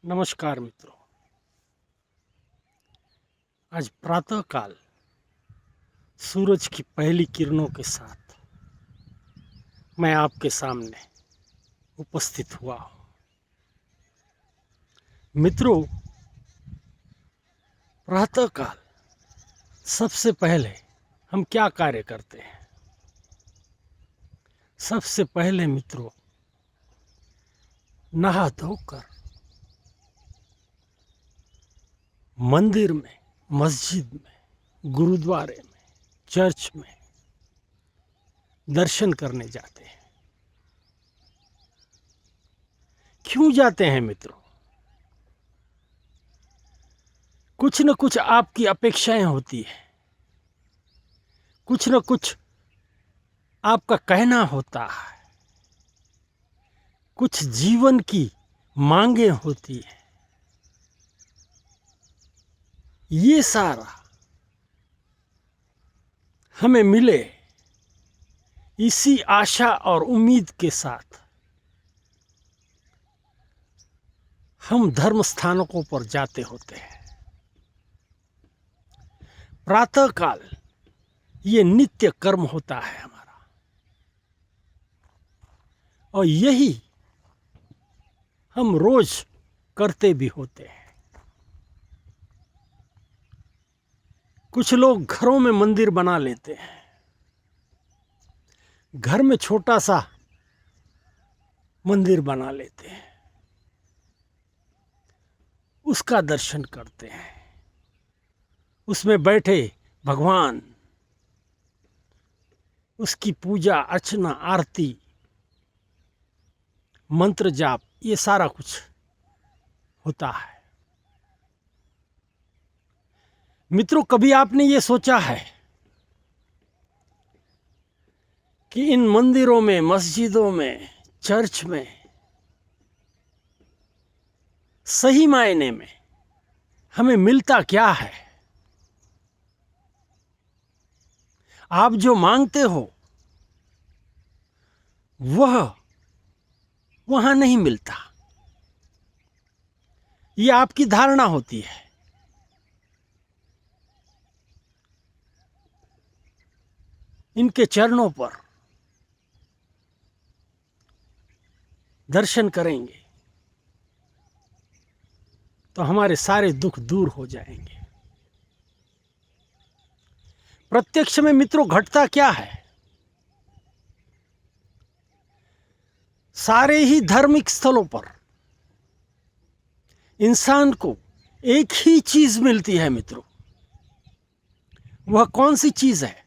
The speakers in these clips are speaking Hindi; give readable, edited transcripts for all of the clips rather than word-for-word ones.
नमस्कार मित्रों। आज प्रातःकाल सूरज की पहली किरणों के साथ मैं आपके सामने उपस्थित हुआ हूँ। मित्रों, प्रातःकाल सबसे पहले हम क्या कार्य करते हैं? सबसे पहले मित्रों, नहा धोकर मंदिर में, मस्जिद में, गुरुद्वारे में, चर्च में दर्शन करने जाते हैं। क्यों जाते हैं मित्रों? कुछ न कुछ आपकी अपेक्षाएं होती है, कुछ न कुछ आपका कहना होता है, कुछ जीवन की मांगे होती है। ये सारा हमें मिले इसी आशा और उम्मीद के साथ हम धर्म स्थानों पर जाते होते हैं। प्रातःकाल ये नित्य कर्म होता है हमारा, और यही हम रोज करते भी होते हैं। कुछ लोग घरों में मंदिर बना लेते हैं, घर में छोटा सा मंदिर बना लेते हैं, उसका दर्शन करते हैं, उसमें बैठे भगवान, उसकी पूजा अर्चना, आरती, मंत्र जाप, ये सारा कुछ होता है। मित्रों, कभी आपने ये सोचा है कि इन मंदिरों में, मस्जिदों में, चर्च में सही मायने में हमें मिलता क्या है? आप जो मांगते हो वह वहां नहीं मिलता, ये आपकी धारणा होती है। इनके चरणों पर दर्शन करेंगे तो हमारे सारे दुख दूर हो जाएंगे। प्रत्यक्ष में मित्रों घटता क्या है? सारे ही धार्मिक स्थलों पर इंसान को एक ही चीज मिलती है मित्रों। वह कौन सी चीज है?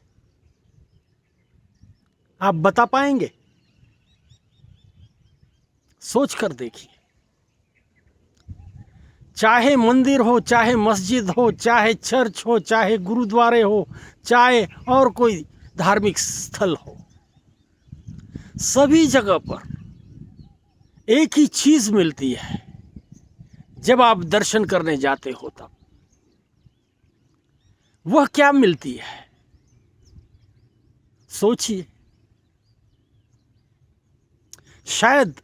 आप बता पाएंगे? सोच कर देखिए। चाहे मंदिर हो, चाहे मस्जिद हो, चाहे चर्च हो, चाहे गुरुद्वारे हो, चाहे और कोई धार्मिक स्थल हो, सभी जगह पर एक ही चीज मिलती है। जब आप दर्शन करने जाते हो तब वह क्या मिलती है? सोचिए, शायद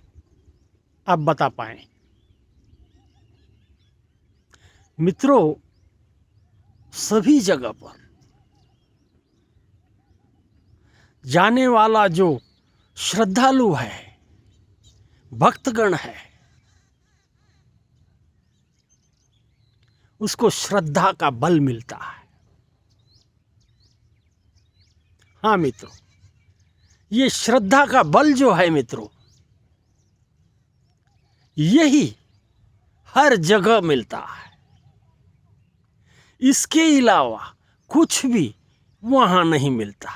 आप बता पाएं। मित्रों, सभी जगह पर जाने वाला जो श्रद्धालु है, भक्तगण है, उसको श्रद्धा का बल मिलता है। हाँ मित्रों, ये श्रद्धा का बल जो है मित्रों, यही हर जगह मिलता है। इसके अलावा कुछ भी वहां नहीं मिलता।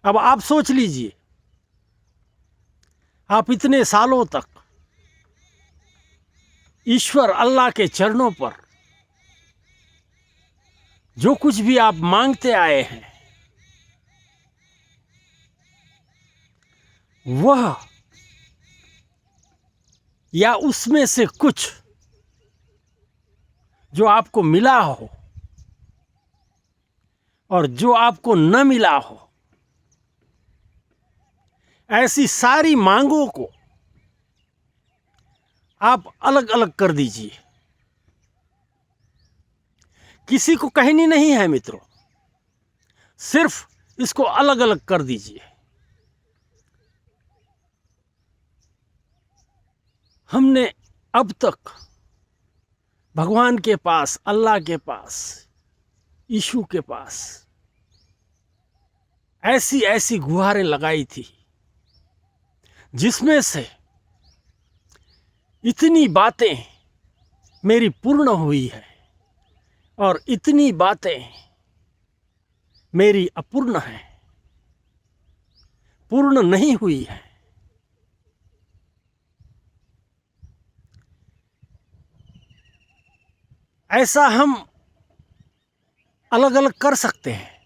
अब आप सोच लीजिए, आप इतने सालों तक ईश्वर अल्लाह के चरणों पर जो कुछ भी आप मांगते आए हैं, वह या उसमें से कुछ जो आपको मिला हो और जो आपको न मिला हो, ऐसी सारी मांगों को आप अलग अलग कर दीजिए। किसी को कहनी नहीं है मित्रों, सिर्फ इसको अलग अलग कर दीजिए। हमने अब तक भगवान के पास, अल्लाह के पास, यीशु के पास ऐसी ऐसी गुहारें लगाई थी जिसमें से इतनी बातें मेरी पूर्ण हुई है और इतनी बातें मेरी अपूर्ण हैं, पूर्ण नहीं हुई है। ऐसा हम अलग अलग कर सकते हैं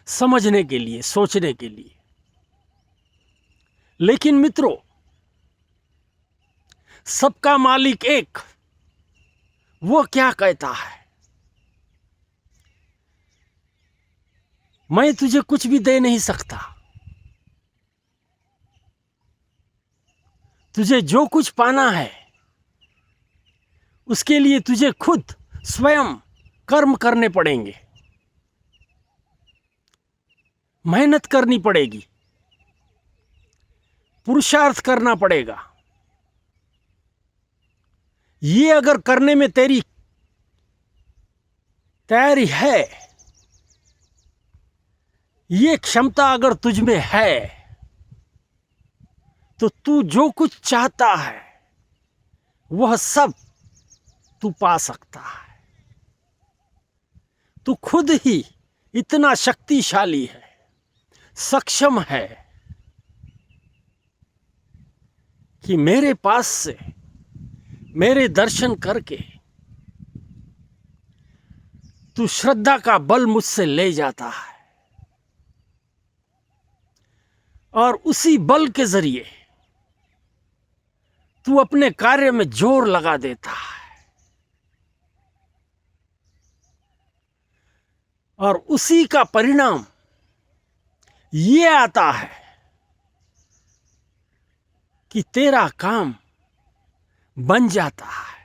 समझने के लिए, सोचने के लिए। लेकिन मित्रों, सबका मालिक एक, वो क्या कहता है? मैं तुझे कुछ भी दे नहीं सकता, तुझे जो कुछ पाना है उसके लिए तुझे खुद स्वयं कर्म करने पड़ेंगे, मेहनत करनी पड़ेगी, पुरुषार्थ करना पड़ेगा। ये अगर करने में तेरी तैयारी है, ये क्षमता अगर तुझ में है, तो तू जो कुछ चाहता है वह सब तू पा सकता है। तू खुद ही इतना शक्तिशाली है, सक्षम है कि मेरे पास से मेरे दर्शन करके तू श्रद्धा का बल मुझसे ले जाता है और उसी बल के जरिए तू अपने कार्य में जोर लगा देता है और उसी का परिणाम ये आता है कि तेरा काम बन जाता है।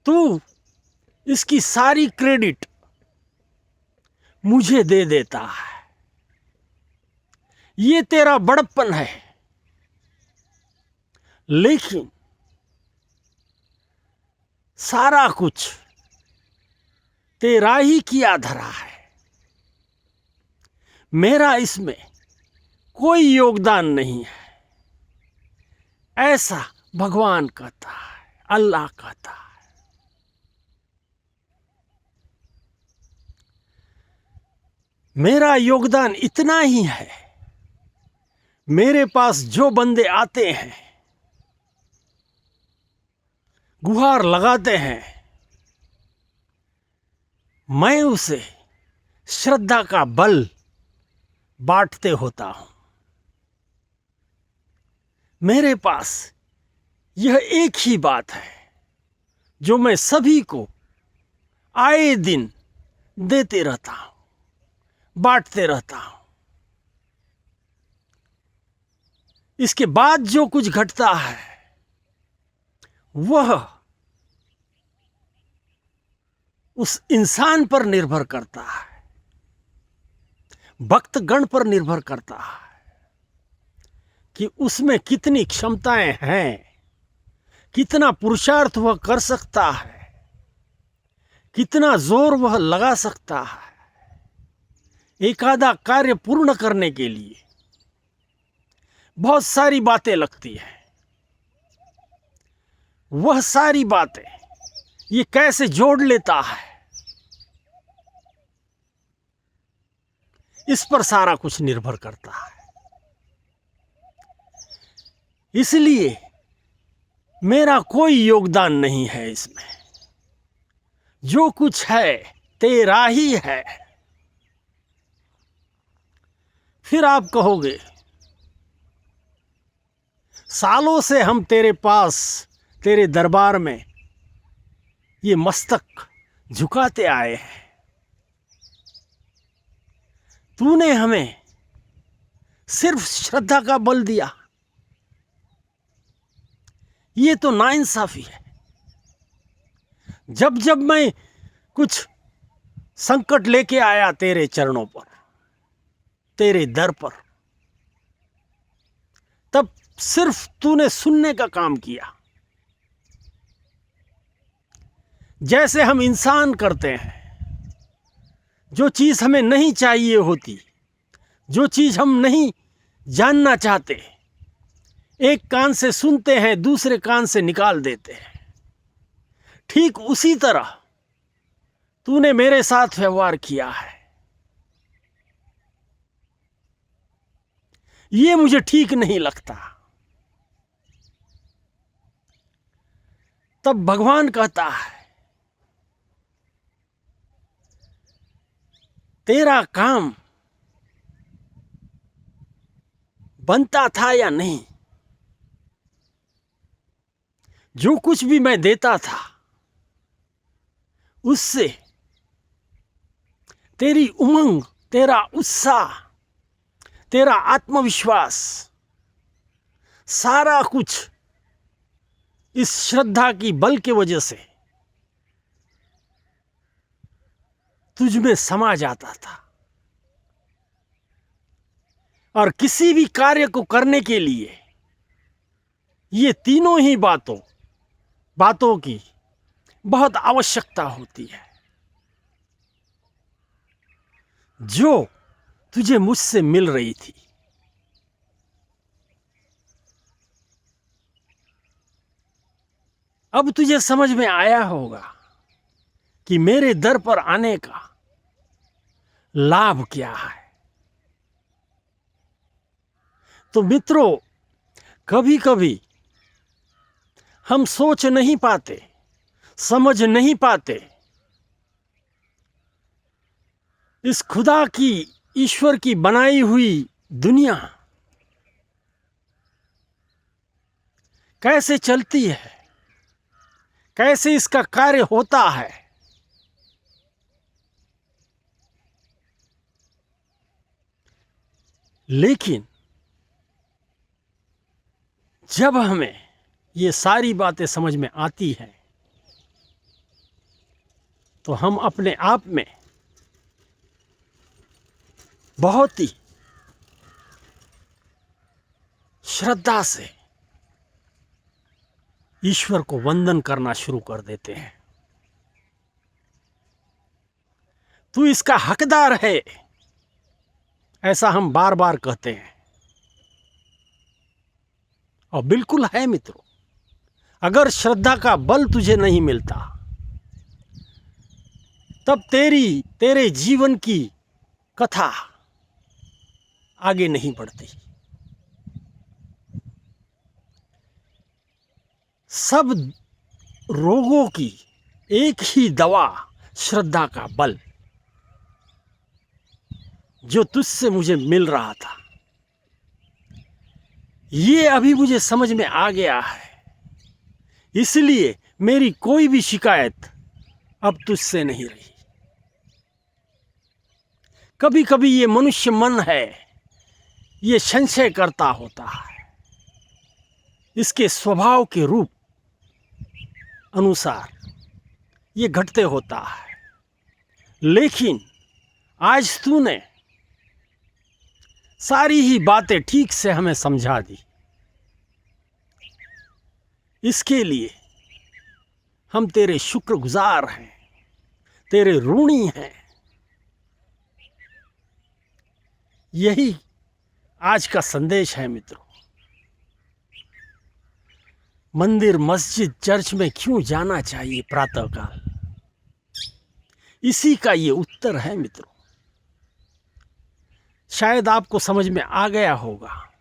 तू इसकी सारी क्रेडिट मुझे दे देता है। ये तेरा बड़प्पन है, लेकिन सारा कुछ तेरा ही किया धरा है, मेरा इसमें कोई योगदान नहीं है। ऐसा भगवान कहता है, अल्लाह कहता है। मेरा योगदान इतना ही है, मेरे पास जो बंदे आते हैं, गुहार लगाते हैं, मैं उसे श्रद्धा का बल बांटते होता हूं। मेरे पास यह एक ही बात है जो मैं सभी को आए दिन देते रहता हूं, बांटते रहता हूं। इसके बाद जो कुछ घटता है वह उस इंसान पर निर्भर करता है, भक्तगण पर निर्भर करता है कि उसमें कितनी क्षमताएं हैं, कितना पुरुषार्थ वह कर सकता है, कितना जोर वह लगा सकता है एक आधा कार्य पूर्ण करने के लिए। बहुत सारी बातें लगती हैं, वह सारी बातें ये कैसे जोड़ लेता है, इस पर सारा कुछ निर्भर करता है। इसलिए मेरा कोई योगदान नहीं है इसमें, जो कुछ है तेरा ही है। फिर आप कहोगे, सालों से हम तेरे पास, तेरे दरबार में ये मस्तक झुकाते आए हैं, तूने हमें सिर्फ श्रद्धा का बल दिया। ये तो नाइंसाफी है। जब जब मैं कुछ संकट लेके आया तेरे चरणों पर, तेरे दर पर, तब सिर्फ तूने सुनने का काम किया। जैसे हम इंसान करते हैं, जो चीज हमें नहीं चाहिए होती, जो चीज हम नहीं जानना चाहते, एक कान से सुनते हैं, दूसरे कान से निकाल देते हैं। ठीक उसी तरह तूने मेरे साथ व्यवहार किया है। ये मुझे ठीक नहीं लगता। तब भगवान कहता है, तेरा काम बनता था या नहीं? जो कुछ भी मैं देता था, उससे तेरी उमंग, तेरा उत्साह, तेरा आत्मविश्वास, सारा कुछ इस श्रद्धा की बल के वजह से तुझ में समा जाता था। और किसी भी कार्य को करने के लिए ये तीनों ही बातों की बहुत आवश्यकता होती है, जो तुझे मुझसे मिल रही थी। अब तुझे समझ में आया होगा कि मेरे दर पर आने का लाभ क्या है। तो मित्रों, कभी कभी हम सोच नहीं पाते, समझ नहीं पाते इस खुदा की, ईश्वर की बनाई हुई दुनिया कैसे चलती है, कैसे इसका कार्य होता है। लेकिन जब हमें ये सारी बातें समझ में आती हैं, तो हम अपने आप में बहुत ही श्रद्धा से ईश्वर को वंदन करना शुरू कर देते हैं। तू इसका हकदार है, ऐसा हम बार बार कहते हैं। और बिल्कुल है मित्रों, अगर श्रद्धा का बल तुझे नहीं मिलता, तब तेरे जीवन की कथा आगे नहीं बढ़ती। सब रोगों की एक ही दवा, श्रद्धा का बल, जो तुझसे मुझे मिल रहा था, ये अभी मुझे समझ में आ गया है। इसलिए मेरी कोई भी शिकायत अब तुझसे नहीं रही। कभी कभी ये मनुष्य मन है, ये संशय करता होता है, इसके स्वभाव के रूप अनुसार ये घटते होता है। लेकिन आज तूने सारी ही बातें ठीक से हमें समझा दी। इसके लिए हम तेरे शुक्रगुजार हैं, तेरे ऋणी हैं। यही आज का संदेश है मित्रों। मंदिर, मस्जिद, चर्च में क्यों जाना चाहिए प्रातःकाल? इसी का ये उत्तर है मित्रों। शायद आपको समझ में आ गया होगा,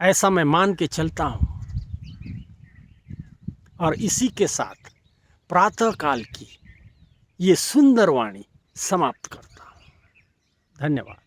ऐसा मैं मान के चलता हूं। और इसी के साथ प्रातःकाल की ये सुंदर वाणी समाप्त करता हूं। धन्यवाद।